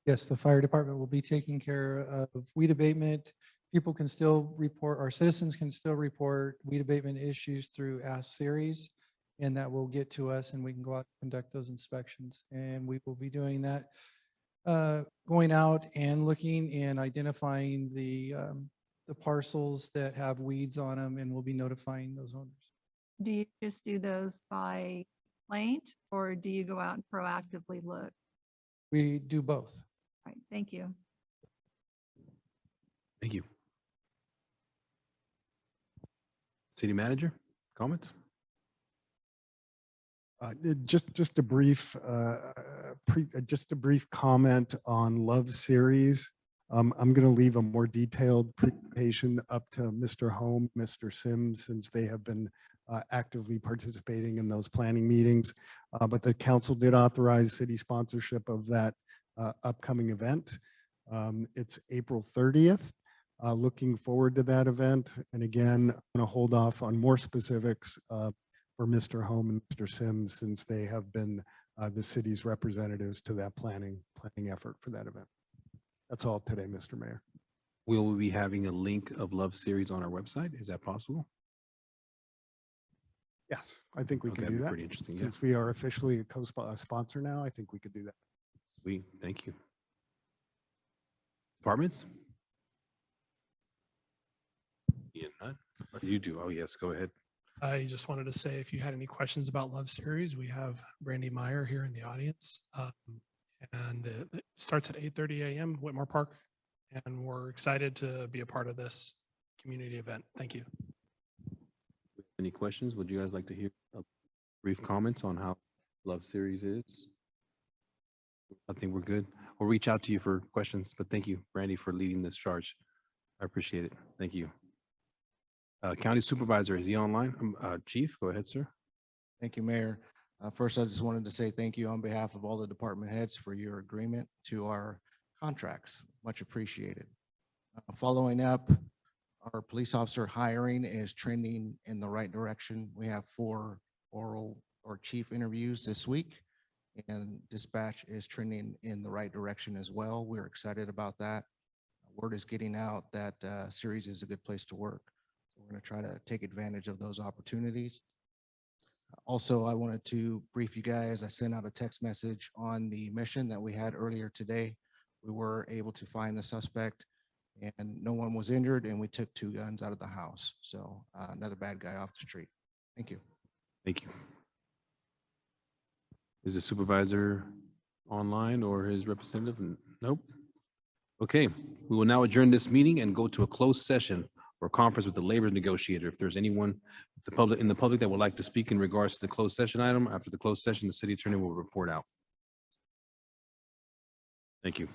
Yes, the fire department will be taking care of weed abatement. People can still report, our citizens can still report weed abatement issues through Ask Series, and that will get to us and we can go out and conduct those inspections. And we will be doing that, going out and looking and identifying the parcels that have weeds on them, and we'll be notifying those owners. Do you just do those by complaint, or do you go out and proactively look? We do both. All right, thank you. Thank you. City Manager, comments? Just a brief comment on Love Series. I'm going to leave a more detailed presentation up to Mr. Holm, Mr. Sims, since they have been actively participating in those planning meetings. But the council did authorize city sponsorship of that upcoming event. It's April 30th. Looking forward to that event. And again, I'm going to hold off on more specifics for Mr. Holm and Mr. Sims, since they have been the city's representatives to that planning effort for that event. That's all today, Mr. Mayor. Will we be having a link of Love Series on our website? Is that possible? Yes, I think we Okay, can that'd do be that. pretty interesting, yeah. Since we are officially a co-sponsor now, I think we could do that. Sweet, thank you. Departments? Ian, none? Or you do? Oh, yes, go ahead. I just wanted to say, if you had any questions about Love Series, we have Brandy Meyer here in the audience. And it starts at 8:30 a.m. Whitmore Park. And we're excited to be a part of this community event. Thank you. Any questions? Would you guys like to hear brief comments on how Love Series is? I think we're good. We'll reach out to you for questions, but thank you, Brandy, for leading this charge. I appreciate it. Thank you. County Supervisor, is he online? Chief, go ahead, sir. Thank you, Mayor. First, I just wanted to say thank you on behalf of all the department heads for your agreement to our contracts. Much appreciated. Following up, our police officer hiring is trending in the right direction. We have 4 oral or chief interviews this week, and dispatch is trending in the right direction as well. We're excited about that. Word is getting out that Series is a good place to work. So we're going to try to take advantage of those opportunities. Also, I wanted to brief you guys. I sent out a text message on the mission that we had earlier today. We were able to find the suspect and no one was injured, and we took 2 guns out of the house. So another bad guy off the street. Thank you. Thank you. Is the supervisor online or his representative? Nope. Okay, we will now adjourn this meeting and go to a closed session or conference with the labor negotiator. If there's anyone in the public that would like to speak in regards to the closed session item, after the closed session, the city attorney will report out. Thank you.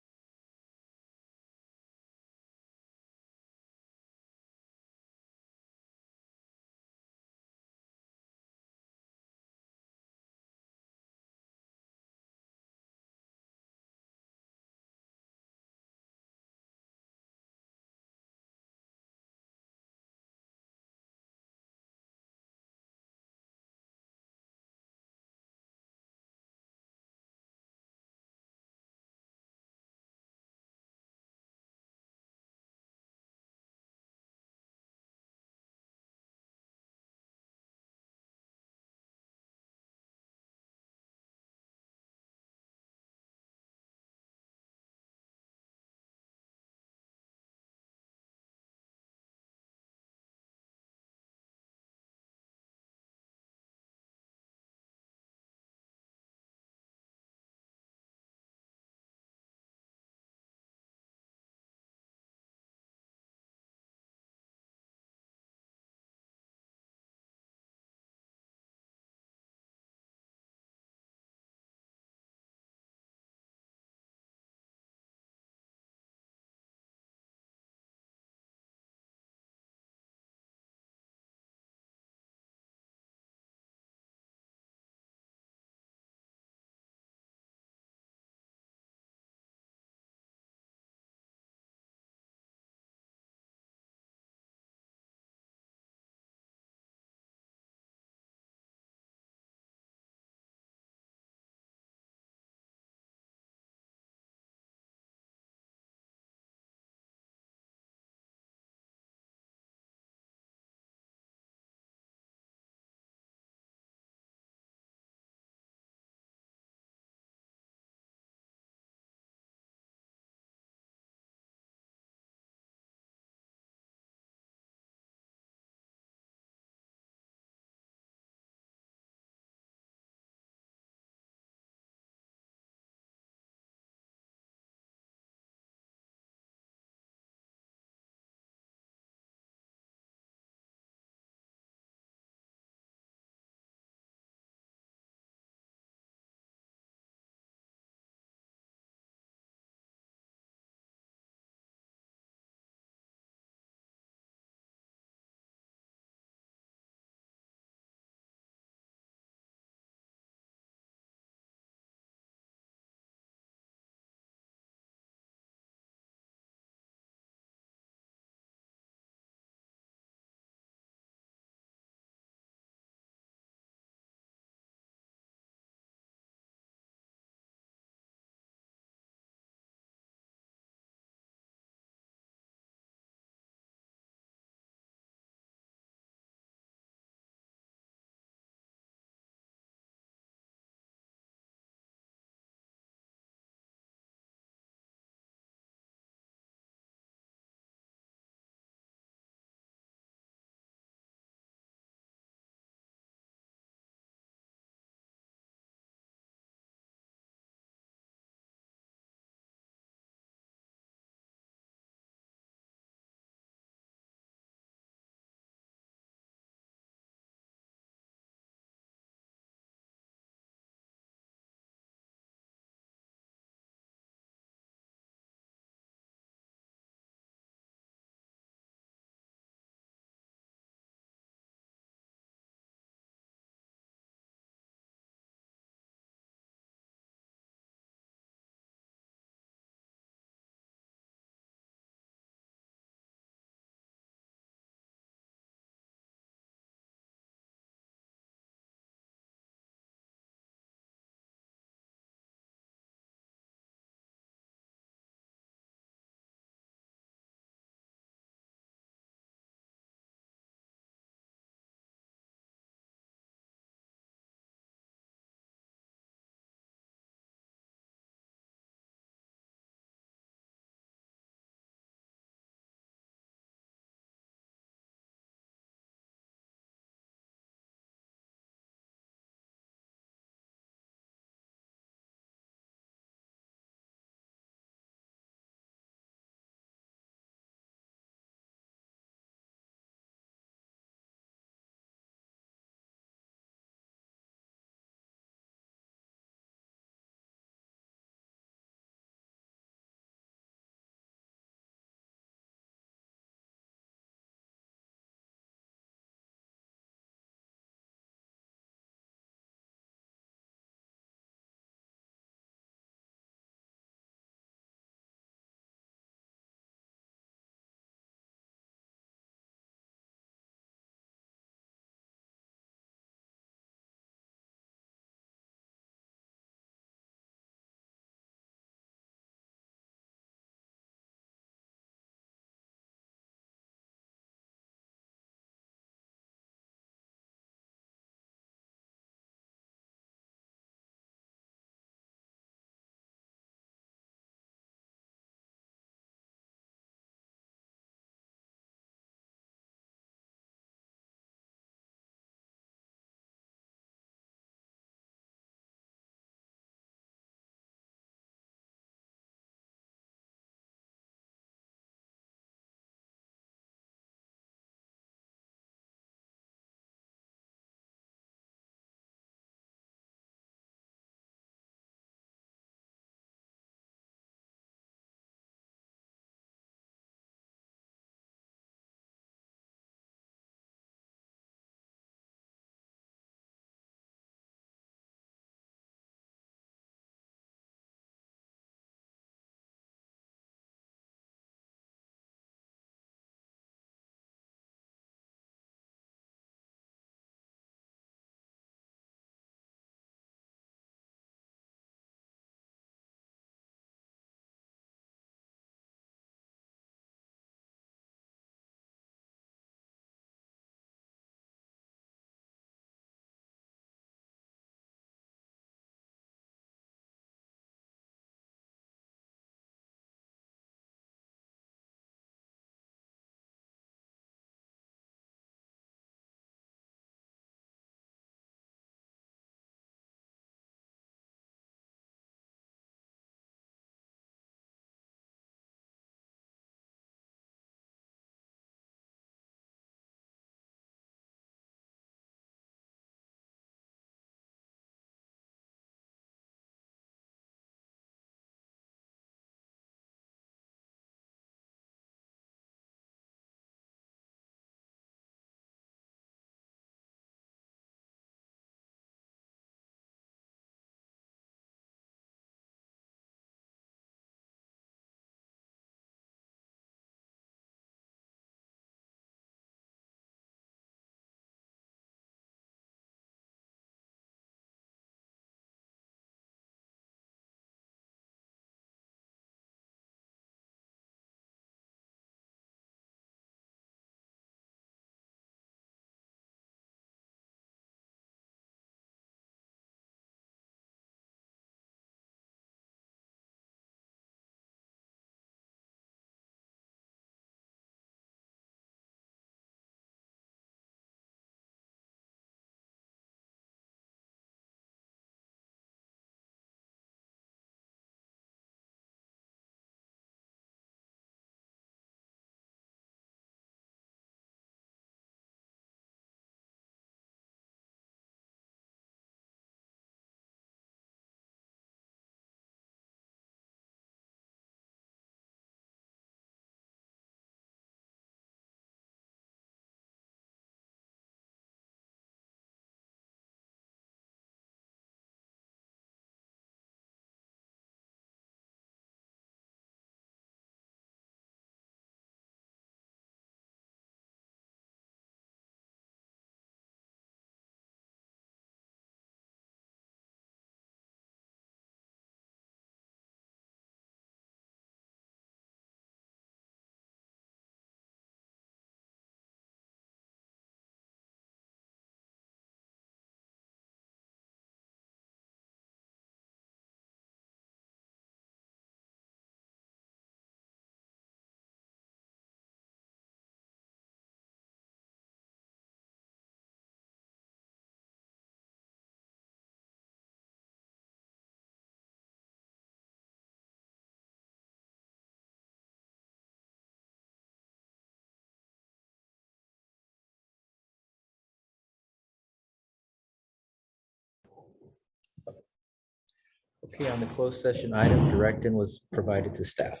Okay, on the closed session item, direction was provided to staff.